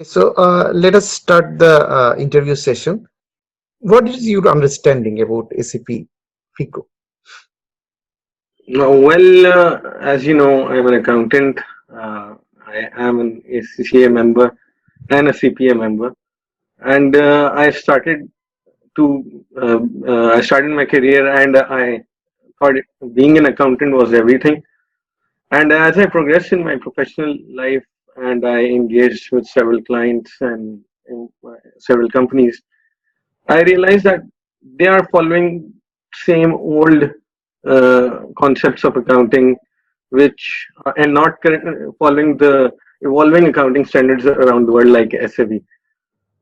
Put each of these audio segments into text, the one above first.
So let us start the interview session. What is your understanding about SAP FICO? As you know, I'm an accountant. I am an ACCA member and a CPA member, and I started my career, and I thought being an accountant was everything. And as I progressed in my professional life, and I engaged with several clients and several companies, I realized that they are following same old concepts of accounting, which and not following the evolving accounting standards around the world like SAP.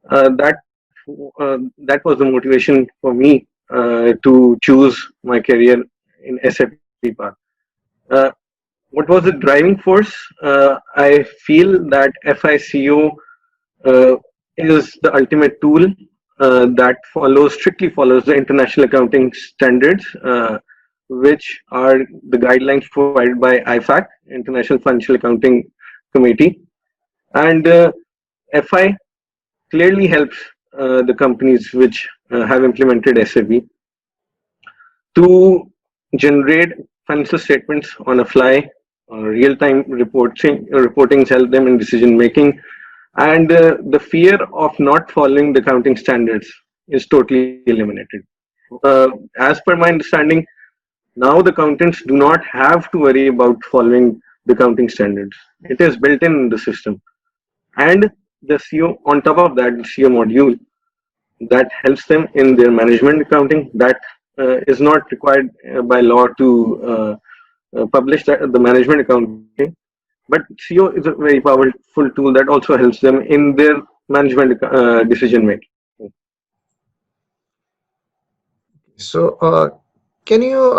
That was the motivation for me to choose my career in SAP path. Uh, what was the driving force? I feel that FICO uh, is the ultimate tool that strictly follows the international accounting standards, which are the guidelines provided by IFAC, International Financial Accounting Committee. And FI clearly helps the companies which have implemented SAP to generate financial statements on a fly, real-time reportings help them in decision making, and the fear of not following the accounting standards is totally eliminated. As per my understanding, now the accountants do not have to worry about following the accounting standards. It is built in the system, and the CO on top of that, the CO module that helps them in their management accounting that is not required by law to publish the management accounting, but CO is a very powerful tool that also helps them in their management decision making. So can you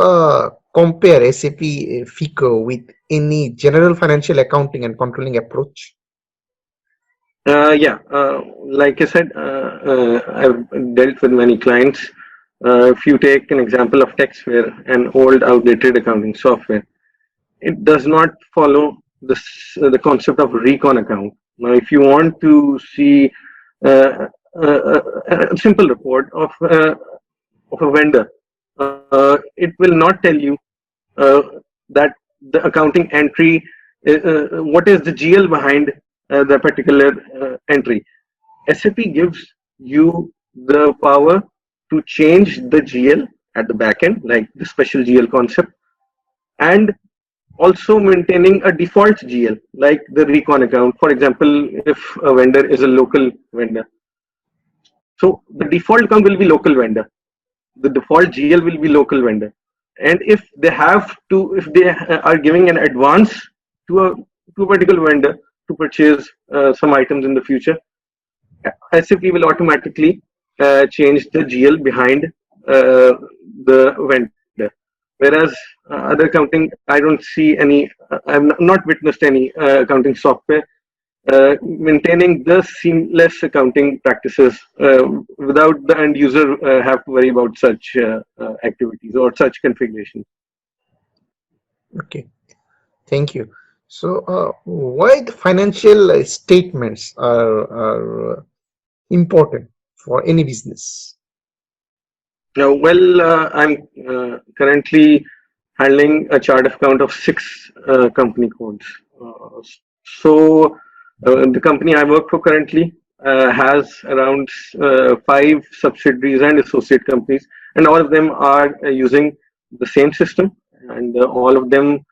compare SAP FICO with any general financial accounting and controlling approach? Yeah, like I said, I've dealt with many clients. If you take an example of TextWare, an old outdated accounting software, it does not follow the concept of recon account. Now, if you want to see a simple report of a vendor, it will not tell you uh, that the accounting entry, what is the GL behind the particular entry. SAP gives you the power to change the GL at the back end, like the special GL concept, and also maintaining a default GL, like the recon account. For example, if a vendor is a local vendor, so the default account will be local vendor. The default GL will be local vendor. And if they are giving an advance to a particular vendor to purchase some items in the future, SAP will automatically change the GL behind the vendor. Whereas other accounting, I don't see any. I've not witnessed any accounting software maintaining the seamless accounting practices without the end user have to worry about such activities or such configurations. Okay, thank you. So why the financial statements are important for any business? I'm currently handling a chart account of six company codes. The company I work for currently has around five subsidiaries and associate companies, and all of them are using the same system, and all of them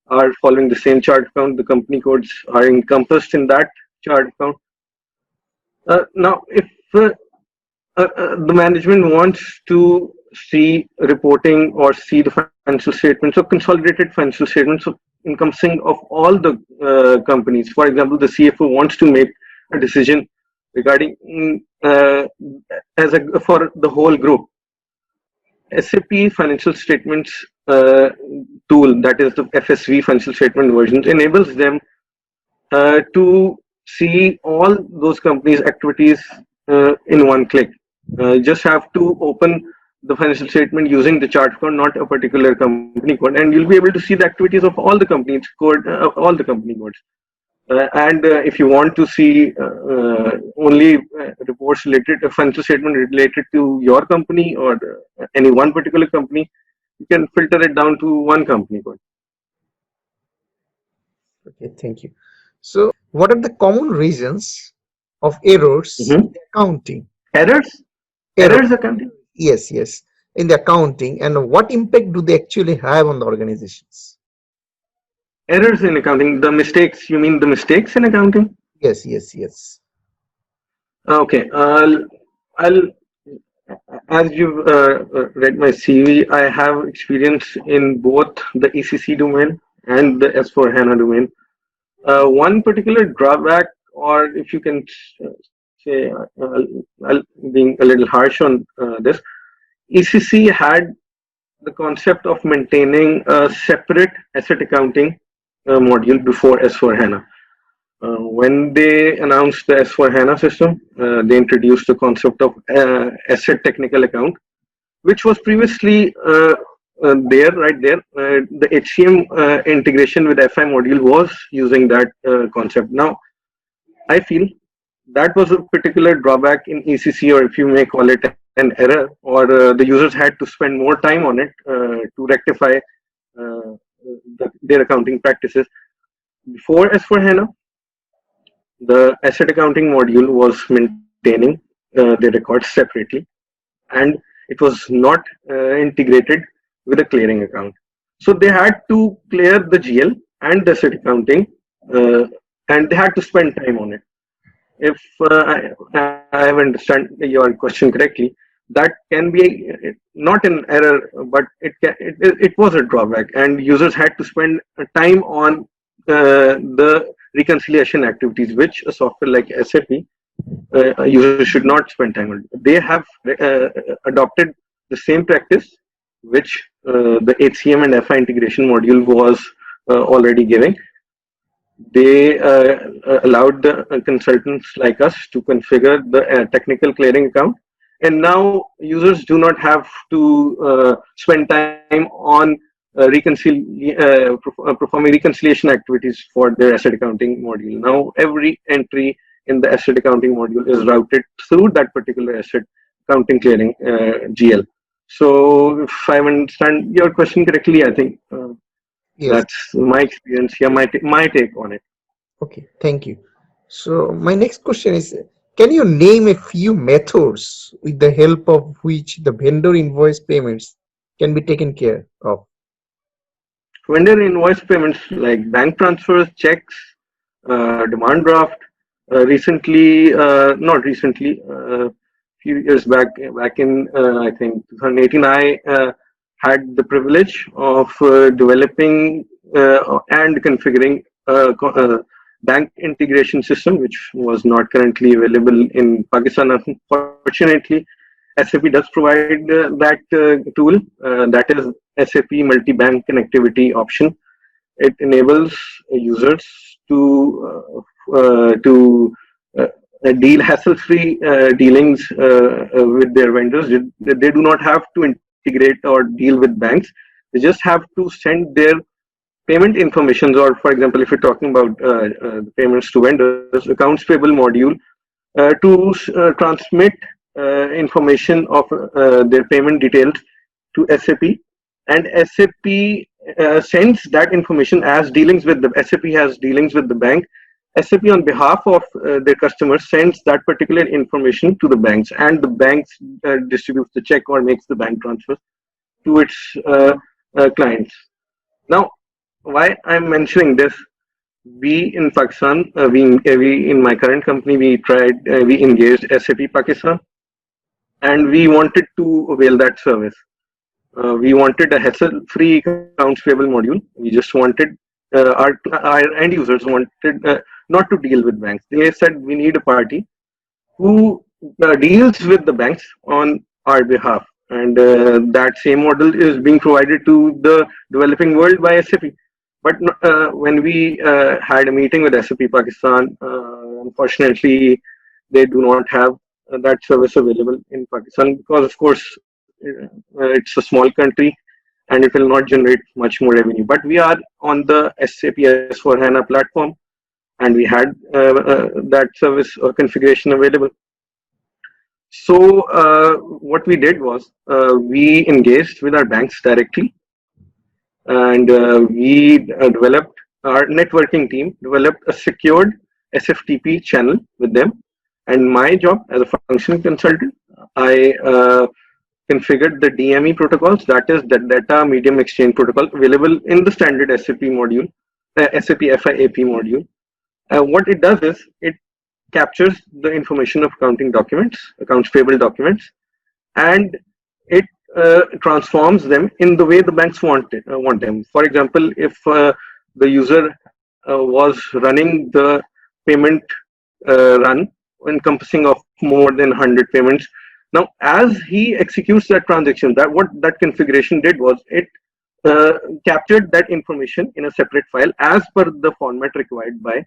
are following the same chart account. The company codes are encompassed in that chart account. Now, if the management wants to see reporting or see the financial statements or consolidated financial statements of encompassing of all the companies. For example, the CFO wants to make a decision regarding for the whole group. SAP financial statements tool, that is the FSV financial statement versions, enables them to see all those companies' activities in one click. You just have to open the financial statement using the chart code, not a particular company code, and you'll be able to see the activities of all the companies code, all the company codes. And if you want to see only reports related to financial statement related to your company or any one particular company, you can filter it down to one company. Okay, thank you. So, what are the common reasons of errors in Mhm. the accounting? Errors? Error, Errors accounting? yes, yes, in the accounting, and what impact do they actually have on the organizations? Errors in accounting. The mistakes. You mean the mistakes in accounting? Yes, yes, yes. Okay. I'll as you've read my CV, I have experience in both the ECC domain and the S4 HANA domain. One particular drawback, or if you can say, I'll being a little harsh on this, ECC had the concept of maintaining a separate asset accounting module before S4 HANA. When they announced the S4 HANA system, they introduced the concept of asset technical account, which was previously there, right there. The HCM integration with FI module was using that concept. Now, I feel that was a particular drawback in ECC, or if you may call it an error, or the users had to spend more time on it to rectify their accounting practices. Before S4 HANA, the asset accounting module was maintaining the records separately, and it was not integrated with a clearing account. So they had to clear the GL and the asset accounting, uh, and they had to spend time on it. If I have understand your question correctly, that can be not an error, but it was a drawback, and users had to spend time on the reconciliation activities, which a software like SAP users should not spend time on. They have uh, adopted the same practice which the HCM and FI integration module was already giving. They allowed the consultants like us to configure the technical clearing account, and now users do not have to spend time on performing reconciliation activities for their asset accounting module. Now every entry in the asset accounting module is routed through that particular asset accounting clearing GL. So if I understand your question correctly, I think Yes. that's my experience here, my take on it. Okay, thank you. So, my next question is, can you name a few methods with the help of which the vendor invoice payments can be taken care of? Vendor invoice payments like bank transfers, checks, demand draft. Not recently, few years back in I think 2018, I had the privilege of developing and configuring bank integration system, which was not currently available in Pakistan. Unfortunately, SAP does provide that tool, that is SAP multi-bank connectivity option. It enables users to deal hassle-free dealings with their vendors. They do not have to integrate or deal with banks. They just have to send their payment informations, or for example, if you're talking about payments to vendors, accounts payable module to transmit information of their payment details to SAP, and SAP sends that information as dealings with the SAP has dealings with the bank. SAP on behalf of their customers sends that particular information to the banks, and the banks distributes the check or makes the bank transfers to its clients. Now, why I'm mentioning this? We in Pakistan, we in my current company, we engaged SAP Pakistan, and we wanted to avail that service. We wanted a hassle-free accounts payable module. We just wanted our end users wanted not to deal with banks. They said we need a party who deals with the banks on our behalf, and that same model is being provided to the developing world by SAP. But when we had a meeting with SAP Pakistan, unfortunately, they do not have that service available in Pakistan because, of course, it's a small country and it will not generate much more revenue. But we are on the SAP S4 HANA platform, and we had that service or configuration available. So what we did was we engaged with our banks directly, and we developed our networking team developed a secured SFTP channel with them. And my job as a functional consultant, I configured the DME protocols, that is the data medium exchange protocol available in the standard SAP module, SAP FI AP module. What it does is it captures the information of accounting documents, accounts payable documents, and it transforms them in the way the banks want them. For example, if the user was running the payment run encompassing of more than 100 payments, now as he executes that transaction, that what that configuration did was it captured that information in a separate file as per the format required by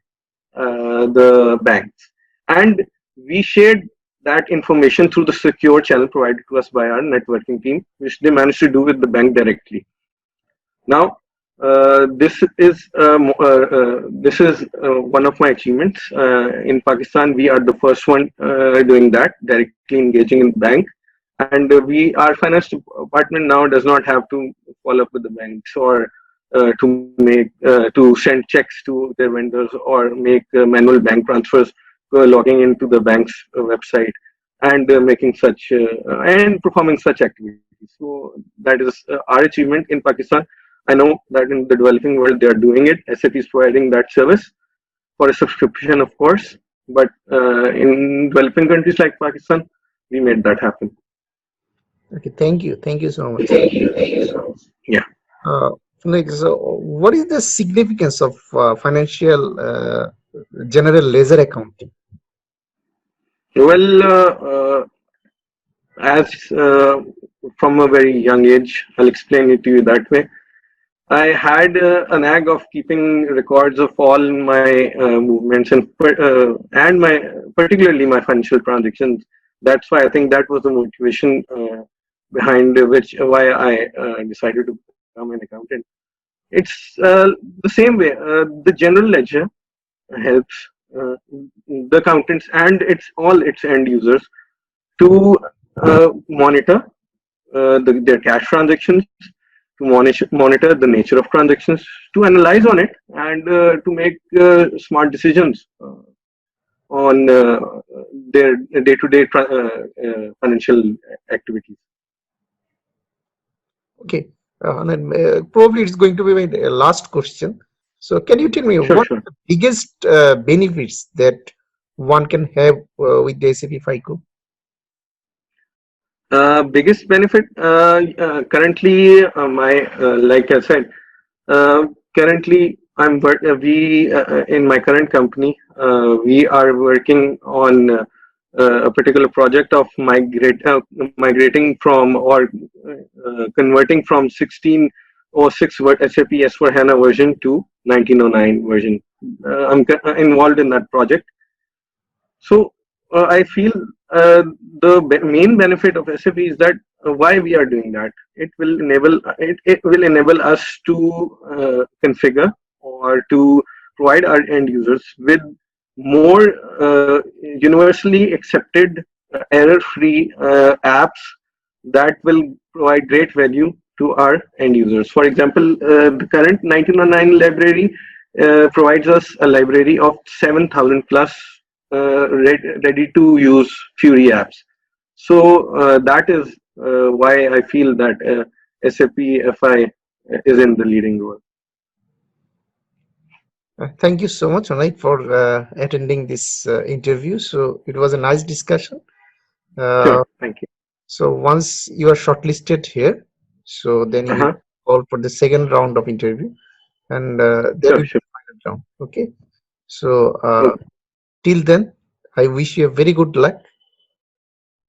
the banks. And we shared that information through the secure channel provided to us by our networking team, which they managed to do with the bank directly. Now, this is one of my achievements. In Pakistan, we are the first one doing that, directly engaging in the bank, and our finance department now does not have to follow up with the banks or to send checks to their vendors or make manual bank transfers, logging into the bank's website and making such and performing such activities. So that is our achievement in Pakistan. I know that in the developing world they are doing it. SAP is providing that service for a subscription, of course, but in developing countries like Pakistan, we made that happen. Okay, thank you so much. Yeah. Uh, like, so what is the significance of financial general ledger accounting? Well, as from a very young age, I'll explain it to you that way. I had a knack of keeping records of all my movements and my particularly my financial transactions. That's why I think that was the motivation behind which why I decided to become an accountant. It's the same way. The general ledger helps the accountants and its end users to monitor their cash transactions, to monitor the nature of transactions, to analyze on it, and to make smart decisions on their day-to-day financial activities. Okay, and then, probably it's going to be my last question. So, can you tell me Sure, what sure. are the biggest benefits that one can have with the SAP FICO? Biggest benefit currently, my like I said, currently we in my current company we are working on a particular project of migrating from or converting from 1606 SAP S4HANA version to 1909 version. I'm involved in that project. So I feel main benefit of SAP is that why we are doing that. It will enable us to configure or to provide our end users with more universally accepted error-free apps that will provide great value to our end users. For example, the current 1909 library provides us a library of 7,000 plus ready to use Fury apps. So that is why I feel that SAP FI is in the leading role. Thank you so much, Anai, for attending this interview. So, it was a nice discussion. Sure, Uh, thank you. so, once you are shortlisted here, so then you will Uh-huh. call for the second round of interview, and there Sure, will be sure. final round. Okay. So, Okay. till then, I wish you a very good luck